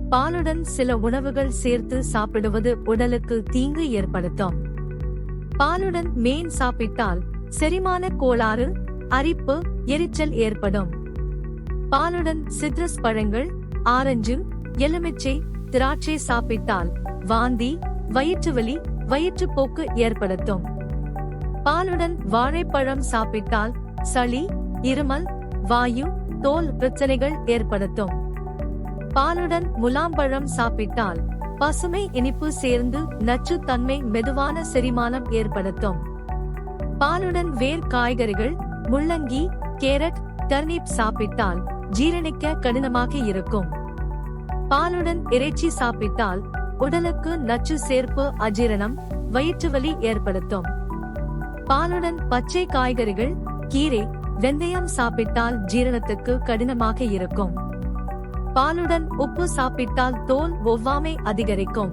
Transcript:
பாலுடன் சில உணவுகள் சேர்த்து சாப்பிடுவது உடலுக்கு தீங்கு ஏற்படுத்தும். பாலுடன் மீன் சாப்பிட்டால் செரிமான கோளாறு, அரிப்பு, எரிச்சல் ஏற்படும். பாலுடன் சிட்ரஸ் பழங்கள், ஆரஞ்சு, எலுமிச்சை, திராட்சை சாப்பிட்டால் வாந்தி, வயிற்றுவலி, வயிற்றுப்போக்கு ஏற்படுத்தும். பாலுடன் வாழைப்பழம் சாப்பிட்டால் சளி, இருமல், வாயு, தோல் பிரச்சனைகள் ஏற்படுத்தும். பாலுடன் முலாம்பழம் சாப்பிட்டால் பசுமை இனிப்பு சேர்ந்து நச்சுத்தன்மை, மெதுவான செரிமானம் ஏற்படுத்தும். பாலுடன் வேர் காய்கறிகள், முள்ளங்கி, கேரட், டர்னிப் சாப்பிட்டால் ஜீரணிக்க கடினமாக இருக்கும். பாலுடன் இறைச்சி சாப்பிட்டால் உடலுக்கு நச்சு சேர்ப்பு, அஜீரணம், வயிற்றுவலி ஏற்படுத்தும். பாலுடன் பச்சை காய்கறிகள், கீரை, வெந்தயம் சாப்பிட்டால் ஜீரணத்துக்கு கடினமாக இருக்கும். பாலுடன் உப்பு சாப்பிட்டால் தோல் ஒவ்வாமை அதிகரிக்கும்.